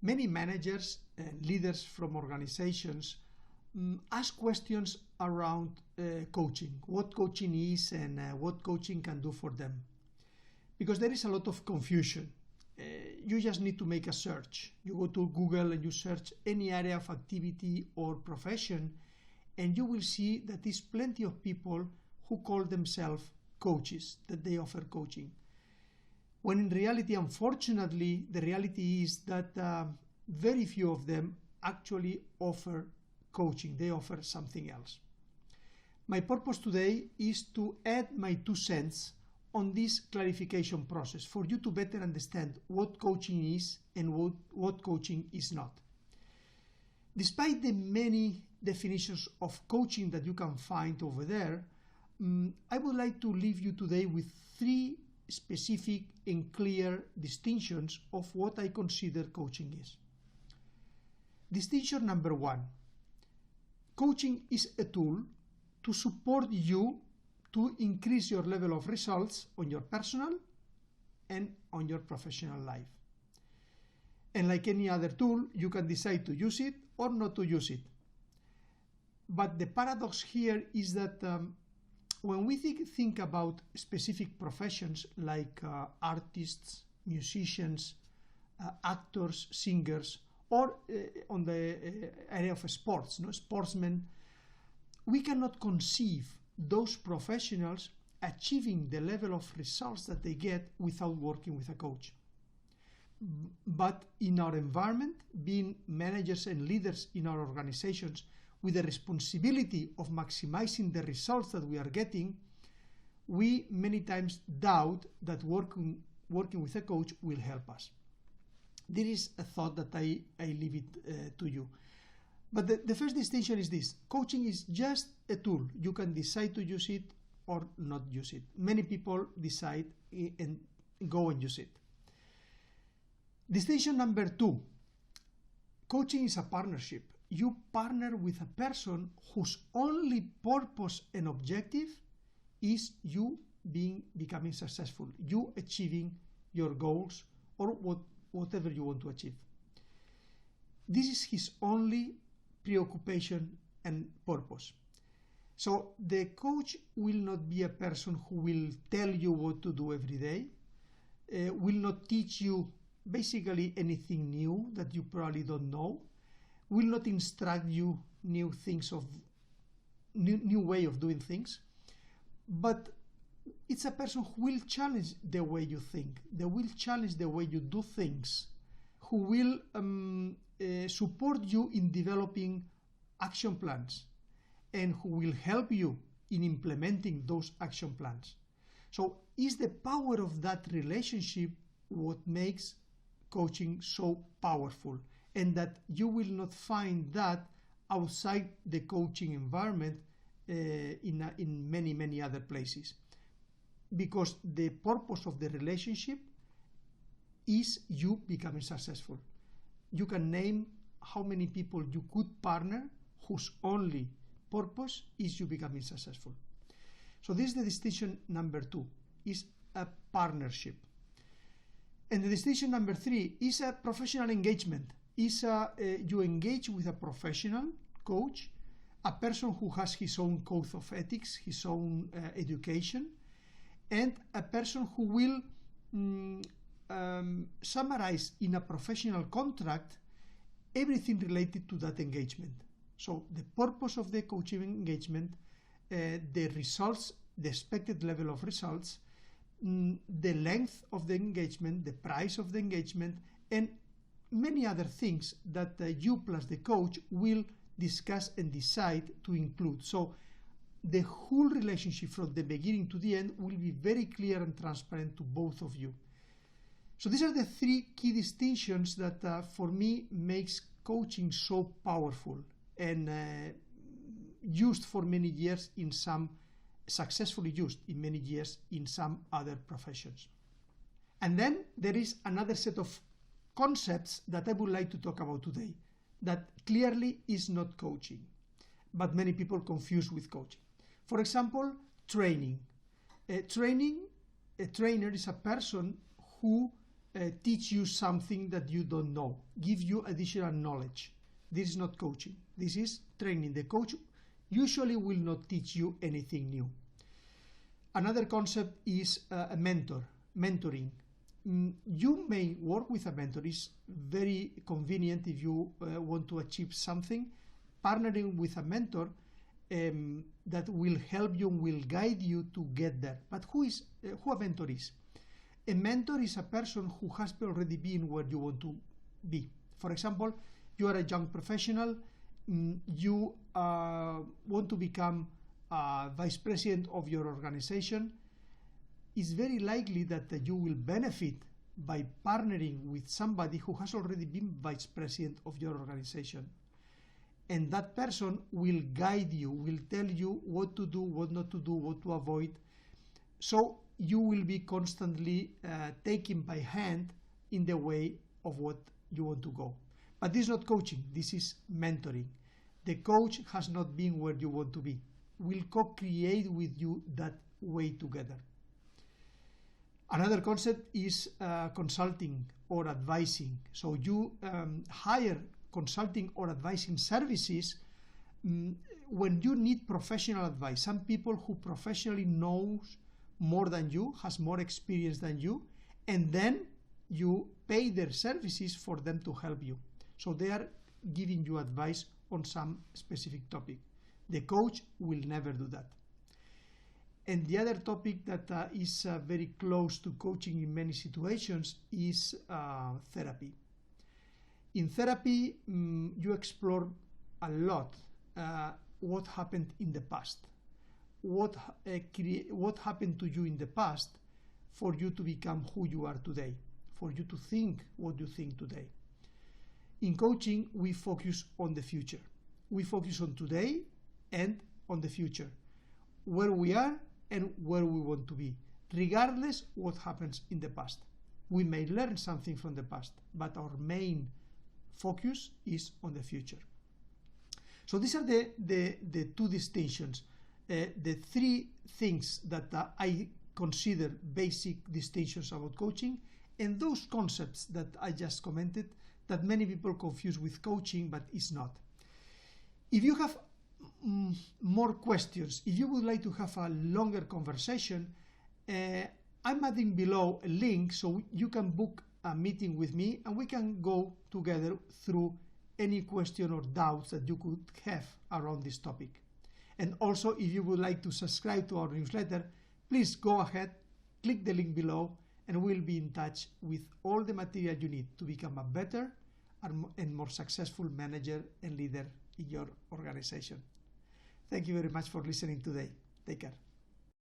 Many managers and leaders from organizations ask questions around coaching, what coaching is and what coaching can do for them. Because there is a lot of confusion. You just need to make a search. You go to Google and you search any area of activity or profession, and you will see that there's plenty of people who call themselves coaches, that they offer coaching. When in reality, unfortunately, the reality is that very few of them actually offer coaching. They offer something else. My purpose today is to add my 2 cents on this clarification process for you to better understand what coaching is and what coaching is not. Despite the many definitions of coaching that you can find over there, I would like to leave you today with 3 specific and clear distinctions of what I consider coaching is. Distinction number 1. Coaching is a tool to support you to increase your level of results on your personal and on your professional life. And like any other tool, you can decide to use it or not to use it. But the paradox here is that when we think about specific professions like artists, musicians, actors, singers, or on the area of sports, sportsmen, we cannot conceive those professionals achieving the level of results that they get without working with a coach. But in our environment, being managers and leaders in our organizations with the responsibility of maximizing the results that we are getting, we many times doubt that working with a coach will help us. This is a thought that I leave it to you. But the first distinction is this: coaching is just a tool. You can decide to use it or not use it. Many people decide and go and use it. Distinction number 2. Coaching is a partnership. You partner with a person whose only purpose and objective is you becoming successful, you achieving your goals or whatever you want to achieve. This is his only preoccupation and purpose. So the coach will not be a person who will tell you what to do every day, will not teach you basically anything new that you probably don't know, will not instruct you new way of doing things, but it's a person who will challenge the way you think, they will challenge the way you do things, who will support you in developing action plans, and who will help you in implementing those action plans. So is the power of that relationship what makes coaching so powerful, and that you will not find that outside the coaching environment in many other places, because the purpose of the relationship is you becoming successful. You can name how many people you could partner whose only purpose is you becoming successful. So this is the distinction number 2, is a partnership. And the distinction number 3 is a professional engagement. You engage with a professional coach, a person who has his own code of ethics, his own education, and a person who will summarize in a professional contract everything related to that engagement. So the purpose of the coaching engagement, the results, the expected level of results, the length of the engagement, the price of the engagement, and many other things that you plus the coach will discuss and decide to include. So the whole relationship from the beginning to the end will be very clear and transparent to both of you. So these are the 3 key distinctions that for me makes coaching so powerful and used for many years in some, successfully used in many years in some other professions. And then there is another set of concepts that I would like to talk about today that clearly is not coaching, but many people confuse with coaching. For example, training. A trainer is a person who teach you something that you don't know, give you additional knowledge. This is not coaching. This is training. The coach usually will not teach you anything new. Another concept is a mentoring. You may work with a mentor. It's very convenient if you want to achieve something. Partnering with a mentor that will help you, will guide you to get there. But who a mentor is? A mentor is a person who has already been where you want to be. For example, you are a young professional, you want to become vice president of your organization. It's very likely that you will benefit by partnering with somebody who has already been vice president of your organization. And that person will guide you, will tell you what to do, what not to do, what to avoid. So you will be constantly taken by hand in the way of what you want to go. But this is not coaching, this is mentoring. The coach has not been where you want to be. Will co-create with you that way together. Another concept is consulting or advising. So you hire consulting or advising services when you need professional advice. Some people who professionally knows more than you, has more experience than you, and then you pay their services for them to help you. So they are giving you advice on some specific topic. The coach will never do that. And the other topic that is very close to coaching in many situations is therapy. In therapy, you explore a lot what happened in the past. What happened to you in the past for you to become who you are today, for you to think what you think today. In coaching, we focus on the future. We focus on today and on the future, where we are and where we want to be, regardless what happens in the past. We may learn something from the past, but our main focus is on the future. So these are the two distinctions, the three things that I consider basic distinctions about coaching, and those concepts that I just commented that many people confuse with coaching, but it's not. If you have more questions, if you would like to have a longer conversation, I'm adding below a link so you can book a meeting with me and we can go together through any question or doubts that you could have around this topic. And also, if you would like to subscribe to our newsletter, please go ahead, click the link below, and we'll be in touch with all the material you need to become a better and more successful manager and leader in your organization. Thank you very much for listening today. Take care.